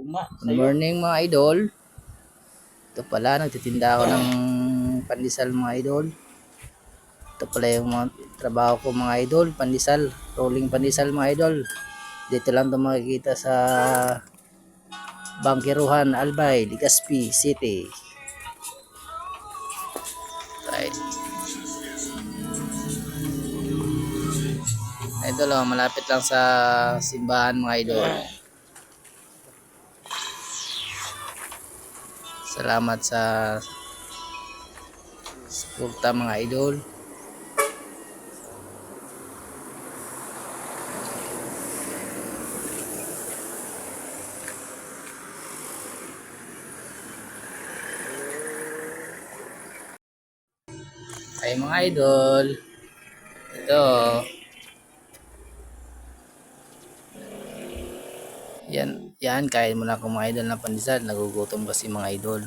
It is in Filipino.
Good morning mga idol. Ito pala, nagtitinda ako ng pandesal mga idol. Ito pala yung mga trabaho ko mga idol, pandesal, rolling pandesal mga idol. Dito lang ito makikita sa Bangkiruhan, Albay, Legazpi City. Right. Ito lang, malapit lang sa simbahan mga idol. Salamat sa suporta mga idol. Ay mga idol, ito yan kain muna ako mga idol ng pandesal, nagugutom kasi mga idol.